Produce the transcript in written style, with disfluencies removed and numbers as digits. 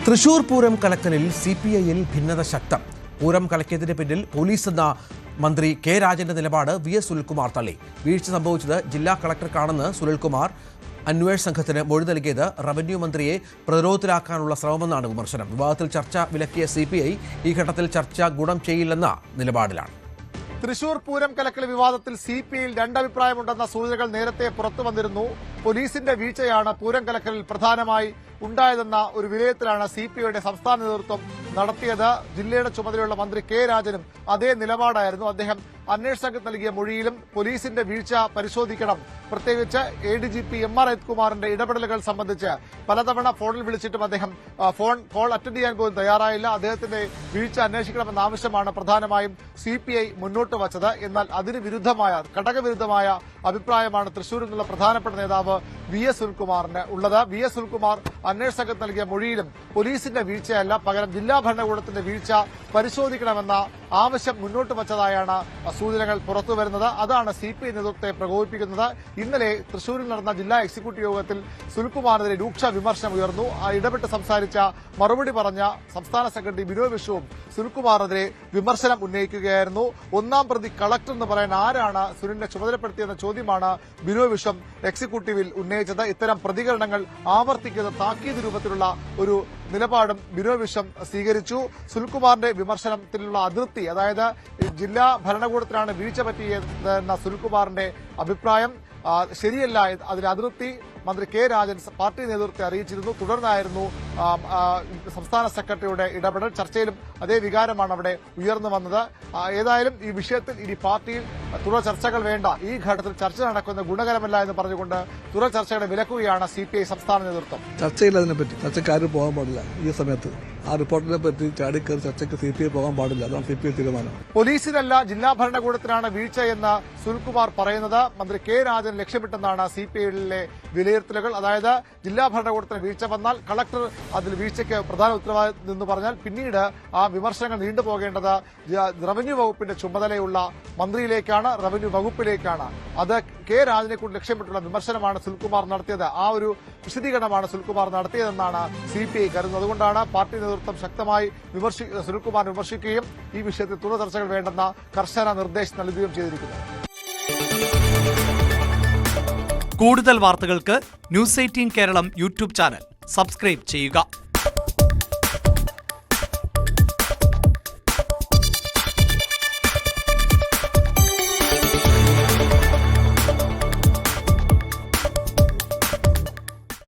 തൃശൂർ പൂരം കലക്കലിൽ CPI-യിൽ ഭിന്നത ശക്തം. പൂരം കലക്കിയതിന് പിന്നിൽ പോലീസ് എന്ന മന്ത്രി കെ രാജന്റെ നിലപാട് VS സുനിൽകുമാർ തള്ളി. വീഴ്ച സംഭവിച്ചത് ജില്ലാ കളക്ടർക്കാണെന്ന് സുനിൽകുമാർ അന്വേഷണ സംഘത്തിന് മൊഴി നൽകിയത് റവന്യൂ മന്ത്രിയെ പ്രതിരോധത്തിലാക്കാനുള്ള ശ്രമമെന്നാണ് വിമർശനം. വിവാദത്തിൽ ചർച്ച വിലക്കിയ CPI ഈ ഘട്ടത്തിൽ ചർച്ച ഗുണം ചെയ്യില്ലെന്ന നിലപാടിലാണ്. തൃശൂർ പൂരം കലക്കൽ വിവാദത്തിൽ CPI-യിൽ രണ്ടഭിപ്രായമുണ്ടെന്ന സൂചനകൾ നേരത്തെ പുറത്തു വന്നിരുന്നു. പോലീസിന്റെ വീഴ്ചയാണ് പൂരം കലക്കലിൽ പ്രധാനമായി ഉണ്ടായതെന്ന ഒരു വിലയിരുത്തലാണ് CPI-യുടെ സംസ്ഥാന നേതൃത്വം നടത്തിയത്. ജില്ലയുടെ ചുമതലയുള്ള മന്ത്രി കെ രാജനും അതേ നിലപാടായിരുന്നു. അദ്ദേഹം അന്വേഷണ സംഘത്തിന് നൽകിയ മൊഴിയിലും പോലീസിന്റെ വീഴ്ച പരിശോധിക്കണം, പ്രത്യേകിച്ച് ADGP MR അജിത്കുമാറിന്റെ ഇടപെടലുകൾ സംബന്ധിച്ച് പലതവണ ഫോണിൽ വിളിച്ചിട്ടും അദ്ദേഹം ഫോൺ കോൾ അറ്റൻഡ് ചെയ്യാൻ പോലും തയ്യാറായില്ല. അദ്ദേഹത്തിന്റെ വീഴ്ച അന്വേഷിക്കണമെന്ന ആവശ്യമാണ് പ്രധാനമായും CPI മുന്നോട്ട് വച്ചത്. എന്നാൽ അതിന് വിരുദ്ധമായ ഘടകവിരുദ്ധമായ അഭിപ്രായമാണ് തൃശൂരിൽ നിന്നുള്ള പ്രധാനപ്പെട്ട നേതാവ് VS സുനിൽകുമാറിന് ഉള്ളത്. VS സുനിൽകുമാർ അന്വേഷണ സംഘത്തിന് നൽകിയ മൊഴിയിലും പോലീസിന്റെ വീഴ്ചയല്ല, പകരം ജില്ലാ ഭരണകൂടത്തിന്റെ വീഴ്ച പരിശോധിക്കണമെന്ന ആവശ്യം മുന്നോട്ട് വച്ചതായാണ് സൂചനകൾ പുറത്തുവരുന്നത്. അതാണ് CPI നേതൃത്വത്തെ പ്രകോപിപ്പിക്കുന്നത്. ഇന്നലെ തൃശൂരിൽ നടന്ന ജില്ലാ എക്സിക്യൂട്ടീവ് യോഗത്തിൽ സുനിൽകുമാറിനെതിരെ രൂക്ഷ വിമർശനം ഉയർന്നു. ഇടപെട്ട് സംസാരിച്ച മറുപടി പറഞ്ഞ സംസ്ഥാന സെക്രട്ടറി ബിനോയ് വിശ്വവും സുനിൽകുമാറിനെതിരെ വിമർശനം ഉന്നയിക്കുകയായിരുന്നു. ഒന്നാം പ്രതി കളക്ടർ എന്ന് പറയാൻ ആരാണ് സുനിലിനെ ചുമതലപ്പെടുത്തിയെന്ന ചോദ്യമാണ് ബിനോയ് വിശ്വം എക്സിക്യൂട്ടീവിൽ ഉന്നയിച്ചത്. ഇത്തരം പ്രതികരണങ്ങൾ ആവർത്തിക്കുന്ന താക്കീത് രൂപത്തിലുള്ള ഒരു നിലപാടും ബിനോയ് വിശ്വം സ്വീകരിച്ചു. സുനിൽകുമാറിന്റെ വിമർശനത്തിലുള്ള അതിർത്തി, അതായത് ജില്ലാ ഭരണകൂടത്തിലാണ് വീഴ്ച പറ്റിയതെന്ന സുനിൽകുമാറിന്റെ അഭിപ്രായം ശരിയല്ല. അതിന്റെ അതിർത്തി മന്ത്രി കെ രാജൻ പാർട്ടി നേതൃത്വത്തെ അറിയിച്ചിരുന്നു. തുടർന്നായിരുന്നു സംസ്ഥാന സെക്രട്ടറിയുടെ ഇടപെടൽ. ചർച്ചയിലും അതേ വികാരമാണ് അവിടെ ഉയർന്നു വന്നത്. ഏതായാലും ഈ വിഷയത്തിൽ ഇനി പാർട്ടിയിൽ തുടർ ചർച്ചകൾ വേണ്ട, ഈ ഘട്ടത്തിൽ ചർച്ച നടക്കുന്ന ഗുണകരമല്ല എന്ന് പറഞ്ഞുകൊണ്ട് തുടർ ചർച്ചകളെ വിലക്കുകയാണ് CPI സംസ്ഥാന നേതൃത്വം. ചർച്ചയില്ല, അതിനെപ്പറ്റി ചർച്ചക്കാർ പോകാൻ പാടില്ല. ഈ സമയത്ത് ആ റിപ്പോർട്ടിനെ പറ്റി ചാടിക്കയറി ചർച്ചയ്ക്ക് CPI പോകാൻ പാടില്ല. അതാണ് CPI തീരുമാനം. പോലീസിനല്ല ജില്ലാ ഭരണകൂടത്തിനാണ് വീഴ്ചയെന്ന് സുനിൽകുമാർ പറയുന്നത് മന്ത്രി കെ രാജൻ ലക്ഷ്യമിട്ടെന്നാണ് CPI-യിലെ വിലയിരുത്തലുകൾ. അതായത് ജില്ലാ ഭരണകൂടത്തിന് വീഴ്ച വന്നാൽ കളക്ടർ അതിൽ വീഴ്ചയ്ക്ക് പ്രധാന ഉത്തരവാദിത്വം എന്ന് പറഞ്ഞാൽ പിന്നീട് ആ വിമർശനങ്ങൾ നീണ്ടുപോകേണ്ടത് റവന്യൂ വകുപ്പിന്റെ ചുമതലയുള്ള മന്ത്രിയിലേക്കാണ്, റവന്യൂ വകുപ്പിലേക്കാണ്. അത് കെ രാജനെ കൊണ്ട് ലക്ഷ്യമിട്ടുള്ള വിമർശനമാണ് സുനിൽകുമാർ നടത്തിയത്. ആ ഒരു വിശദീകരണമാണ് സുനിൽകുമാർ നടത്തിയതെന്നാണ് CPI കരുതുന്നത്. അതുകൊണ്ടാണ് പാർട്ടി നേതൃത്വം ശക്തമായി സുനിൽകുമാർ വിമർശിക്കുകയും ഈ വിഷയത്തിൽ തുടർ ചർച്ചകൾ വേണ്ടെന്ന കർശന നിർദ്ദേശം നൽകുകയും ചെയ്തിരിക്കുന്നത്. കൂടുതൽ വാർത്തകൾക്ക് News 18 Keralam YouTube channel subscribe ചെയ്യുക.